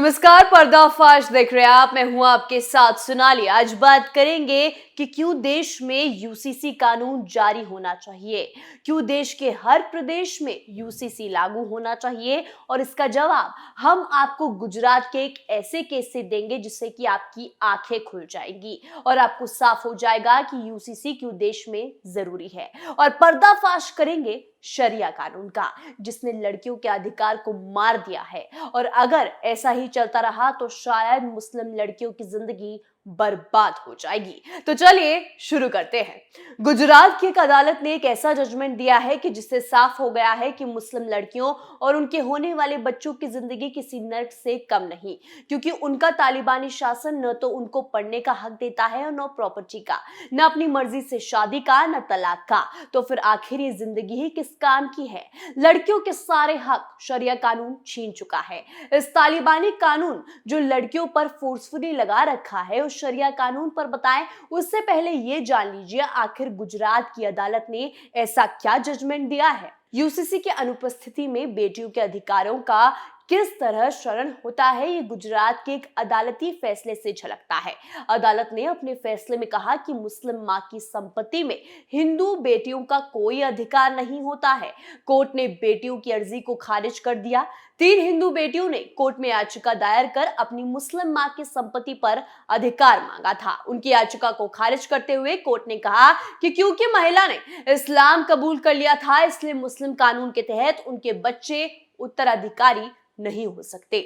नमस्कार, पर्दाफाश देख रहे हैं आप। मैं हूं आपके साथ सोनाली। आज बात करेंगे कि क्यों देश में यूसीसी कानून जारी होना चाहिए, क्यों देश के हर प्रदेश में यूसीसी लागू होना चाहिए। और इसका जवाब हम आपको गुजरात के एक ऐसे केस से देंगे जिससे कि आपकी आंखें खुल जाएंगी और आपको साफ हो जाएगा कि यूसीसी क्यों देश में जरूरी है। और पर्दाफाश करेंगे शरिया कानून का, जिसने लड़कियों के अधिकार को मार दिया है। और अगर ऐसा ही चलता रहा तो शायद मुस्लिम लड़कियों की जिंदगी बर्बाद हो जाएगी। तो चलिए शुरू करते हैं। गुजरात की एक अदालत ने एक ऐसा जजमेंट दिया है कि जिससे साफ हो गया है कि मुस्लिम लड़कियों और उनके होने वाले बच्चों की जिंदगी किसी नर्क से कम नहीं, क्योंकि उनका तालिबानी शासन न तो उनको पढ़ने का हक देता है और न प्रॉपर्टी का, न अपनी मर्जी से शादी का, न तलाक का। तो फिर आखिर ये जिंदगी ही किस काम की है? लड़कियों के सारे हक शरिया कानून छीन चुका है। इस तालिबानी कानून जो लड़कियों पर फोर्सफुली लगा रखा है, उस शरिया कानून पर बताएं उससे पहले ये जान लीजिए आखिर गुजरात की अदालत ने ऐसा क्या जजमेंट दिया है। यूसीसी के अनुपस्थिति में बेटियों के अधिकारों का किस तरह शरण होता है, ये गुजरात के एक अदालती फैसले से झलकता है। अदालत ने अपने फैसले में कहा कि मुस्लिम मां की संपत्ति में हिंदू बेटियों का कोई अधिकार नहीं होता है। कोर्ट ने बेटियों की अर्जी को खारिज कर दिया। 3 हिंदू बेटियों ने कोर्ट में याचिका दायर कर अपनी मुस्लिम मां की संपत्ति पर अधिकार मांगा था। उनकी याचिका को खारिज करते हुए कोर्ट ने कहा कि क्योंकि महिला ने इस्लाम कबूल कर लिया था, इसलिए मुस्लिम कानून के तहत उनके बच्चे उत्तराधिकारी नहीं हो सकते।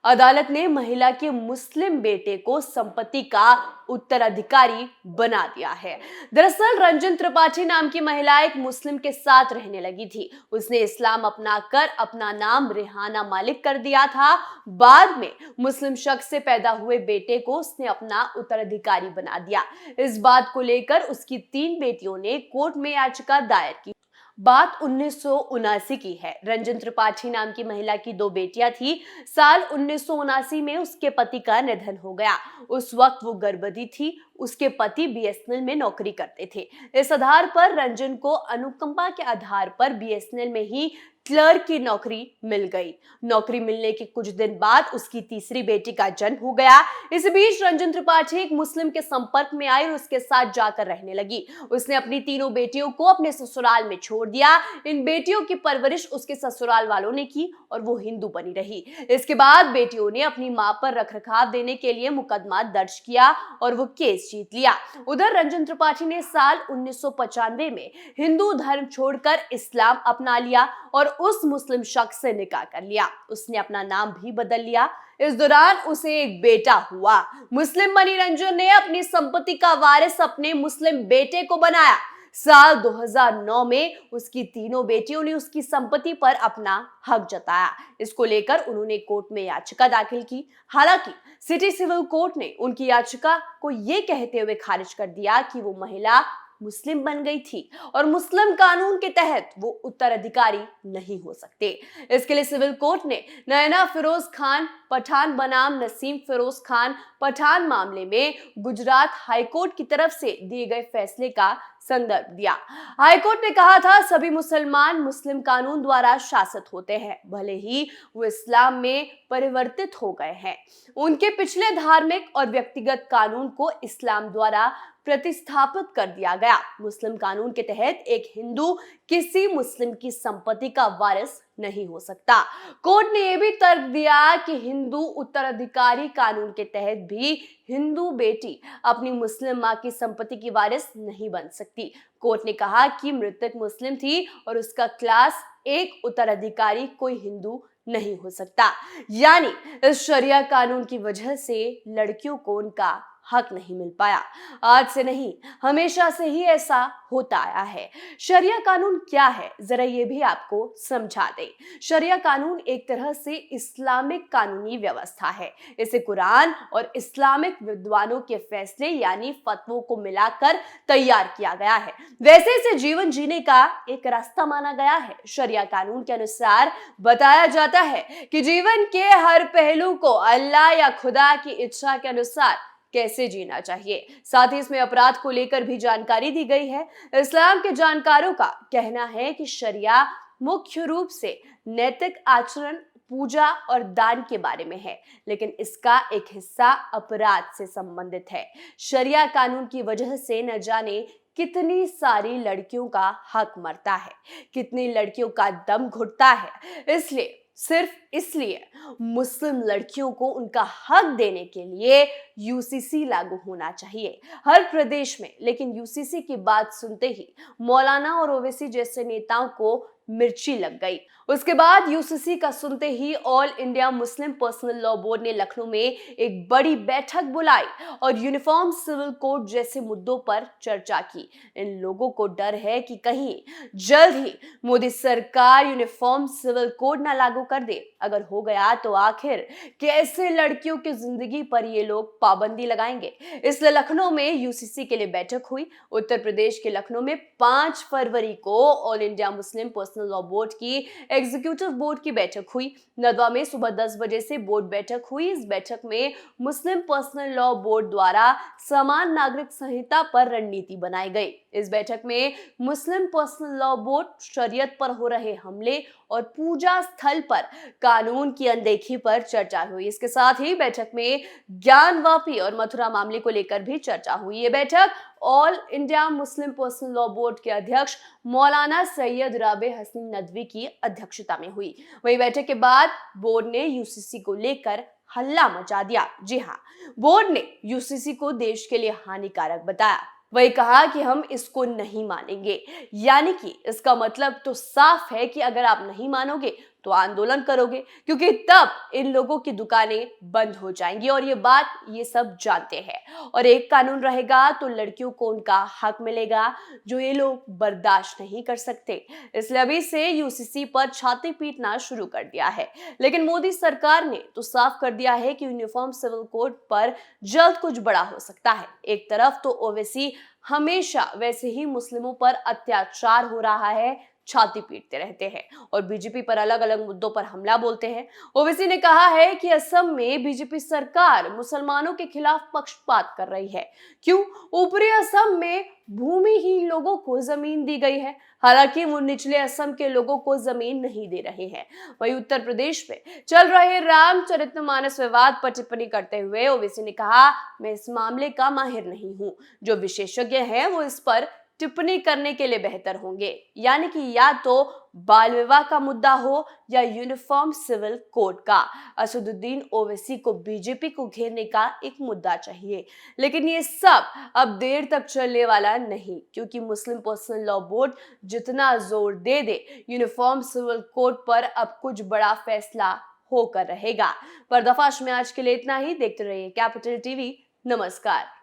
अदालत ने महिला के मुस्लिम बेटे को संपत्ति का उत्तराधिकारी बना दिया है। दरअसल रंजन त्रिपाठी नाम की महिला एक मुस्लिम के साथ रहने लगी थी। उसने इस्लाम अपनाकर अपना नाम रेहाना मालिक कर दिया था। बाद में मुस्लिम शख्स से पैदा हुए बेटे को उसने अपना उत्तराधिकारी बना दिया। इस बात को लेकर उसकी 3 बेटियों ने कोर्ट में याचिका दायर की। बात 1979 की है। रंजन त्रिपाठी नाम की महिला की 2 बेटियां थी। साल 1979 में उसके पति का निधन हो गया। उस वक्त वो गर्भवती थी। उसके पति बीएसएनएल में नौकरी करते थे। इस आधार पर रंजन को अनुकंपा के आधार पर बीएसएनएल में ही क्लर्क की नौकरी मिल गई। नौकरी मिलने के कुछ दिन बाद उसकी तीसरी बेटी का जन्म हो गया। इस बीच रंजन त्रिपाठी एक मुस्लिम के संपर्क में आई और उसके साथ जाकर रहने लगी। उसने अपनी तीनों बेटियों को अपने ससुराल में छोड़ दिया। इन बेटियों की परवरिश उसके ससुराल वालों ने की और वो हिंदू बनी रही। इसके बाद बेटियों ने अपनी मां पर रखरखाव देने के लिए मुकदमा दर्ज किया और वो केस जीत लिया। उधर रंजन त्रिपाठी ने साल 1995 में हिंदू धर्म छोड़कर इस्लाम अपना लिया और उस मुस्लिम शख्स से निकाह कर लिया। उसने अपना नाम भी बदल लिया। इस दौरान उसे एक बेटा हुआ। मुस्लिम बनी रंजन ने अपनी संपत्ति का वारिस अपने मुस्लिम बेटे को बनाया। साल 2009 में उसकी तीनों बेटियों ने उसकी संपत्ति पर अपना हक जताया। इसको लेकर उन्होंने कोर्ट में याचिका दाखिल की। हालांकि सिटी सिविल कोर्ट ने उनकी याचिका को यह कहते हुए खारिज कर दिया कि वो महिला मुस्लिम बन गई थी और मुस्लिम कानून के तहत वो उत्तराधिकारी नहीं हो सकते। इसके लिए सिविल कोर्ट ने नैना फिरोज खान पठान बनाम नसीम फिरोज खान पठान मामले में गुजरात हाईकोर्ट की तरफ से दिए गए फैसले का संदर्भ दिया। हाईकोर्ट ने कहा था सभी मुसलमान मुस्लिम कानून द्वारा शासित होते हैं, भले ही वो इस्लाम में परिवर्तित हो गए हैं। उनके पिछले धार्मिक और व्यक्तिगत कानून को इस्लाम द्वारा प्रतिस्थापित कर दिया गया। मुस्लिम कानून के तहत एक हिंदू किसी मुस्लिम की संपत्ति का वारिस नहीं हो सकता। कोर्ट ने यह भी तर्क दिया कि हिंदू उत्तराधिकारी कानून के तहत भी हिंदू बेटी अपनी मुस्लिम मां की संपत्ति की वारिस नहीं बन सकती। कोर्ट ने कहा कि मृतक मुस्लिम थी और उसका क्लास 1 उत्तराधिकारी कोई हिंदू नहीं हो सकता। यानी इस शरिया कानून की वजह से लड़कियों को उनका हक नहीं मिल पाया। आज से नहीं, हमेशा से ही ऐसा होता आया है। शरिया कानून क्या है, जरा ये भी आपको समझा दें। शरिया कानून एक तरह से इस्लामिक कानूनी व्यवस्था है। इसे कुरान और इस्लामिक विद्वानों के फैसले यानी फतवों को मिलाकर तैयार किया गया है। वैसे इसे जीवन जीने का एक रास्ता माना गया है। शरिया कानून के अनुसार बताया जाता है कि जीवन के हर पहलू को अल्लाह या खुदा की इच्छा के अनुसार कैसे जीना चाहिए। साथ ही इसमें अपराध को लेकर भी जानकारी दी गई है। इस्लाम के जानकारों का कहना है कि शरिया मुख्य रूप से नैतिक आचरण पूजा और दान के बारे में है, लेकिन इसका एक हिस्सा अपराध से संबंधित है। शरिया कानून की वजह से न जाने कितनी सारी लड़कियों का हक मरता है, कितनी लड़कियों का दम घुटता है। इसलिए सिर्फ इसलिए मुस्लिम लड़कियों को उनका हक देने के लिए यूसीसी लागू होना चाहिए हर प्रदेश में। लेकिन यूसीसी की बात सुनते ही मौलाना और ओवैसी जैसे नेताओं को मिर्ची लग गई। उसके बाद यूसीसी का सुनते ही all India Muslim personal law board ने लखनऊ में एक बड़ी बैठक बुलाई और यूनिफॉर्म सिविल कोड जैसे मुद्दों पर चर्चा की। इन लोगों को डर है कि कहीं जल्द ही मोदी सरकार यूनिफॉर्म सिविल कोड ना लागू कर दे। अगर हो गया तो आखिर कैसे लड़कियों की जिंदगी पर ये लोग पाबंदी लगाएंगे। इसलिए लखनऊ में यूसीसी के लिए बैठक हुई। उत्तर प्रदेश के लखनऊ में 5 फरवरी को all India Muslim personal law board की एग्जीक्यूटिव बोर्ड की बैठक हुई। नदवा में सुबह 10 बजे से बोर्ड बैठक हुई। इस बैठक में मुस्लिम पर्सनल लॉ बोर्ड द्वारा समान नागरिक संहिता पर रणनीति बनाई गई। इस बैठक में मुस्लिम पर्सनल लॉ बोर्ड, शरीयत पर हो रहे हमले और पूजा स्थल पर कानून की अनदेखी पर चर्चा हुई। इसके साथ ही बैठक में ज्ञानवापी और मथुरा मामले को लेकर भी चर्चा हुई। ये बैठक all India Muslim personal law board के अध्यक्ष मौलाना सैयद राबे हसन नदवी की अध्यक्षता में हुई। वहीं बैठक के बाद बोर्ड ने यूसीसी को लेकर हल्ला मचा दिया। जी हाँ, बोर्ड ने यूसीसी को देश के लिए हानिकारक बताया। वही कहा कि हम इसको नहीं मानेंगे, यानी कि इसका मतलब तो साफ है कि अगर आप नहीं मानोगे तो आंदोलन करोगे, क्योंकि तब इन लोगों की दुकानें बंद हो जाएंगी और ये बात ये सब जानते हैं। और एक कानून रहेगा तो लड़कियों को उनका हक मिलेगा, जो ये लोग बर्दाश्त नहीं कर सकते। इसलिए अभी से यूसीसी पर छाती पीटना शुरू कर दिया है। लेकिन मोदी सरकार ने तो साफ कर दिया है कि यूनिफॉर्म सिविल कोड पर जल्द कुछ बड़ा हो सकता है। एक तरफ तो ओवैसी हमेशा वैसे ही मुस्लिमों पर अत्याचार हो रहा है, छाती पीटते रहते हैं और बीजेपी पर अलग अलग मुद्दों पर हमला बोलते हैं। ओवैसी ने कहा है कि असम में बीजेपी सरकार मुसलमानों के खिलाफ पक्षपात कर रही है। क्यों? ऊपरी असम में भूमिहीन लोगों को जमीन दी गई है, हालांकि वो निचले असम के लोगों को जमीन नहीं दे रहे हैं। वहीं उत्तर प्रदेश में चल रहे रामचरितमानस विवाद पर टिप्पणी करते हुए ओवैसी ने कहा, मैं इस मामले का माहिर नहीं हूं, जो विशेषज्ञ हैं वो इस पर टिप्पणी करने के लिए बेहतर होंगे। यानी कि या तो बाल विवाह का मुद्दा हो या यूनिफॉर्म सिविल कोड का। असदुद्दीन ओवैसी को बीजेपी को घेरने का एक मुद्दा चाहिए, लेकिन ये सब अब देर तक चलने वाला नहीं, क्योंकि मुस्लिम पर्सनल लॉ बोर्ड जितना जोर दे दे यूनिफॉर्म सिविल कोड पर अब कुछ बड़ा फैसला होकर रहेगा। पर्दाफाश में आज के लिए इतना ही। देखते रहिए कैपिटल टीवी। नमस्कार।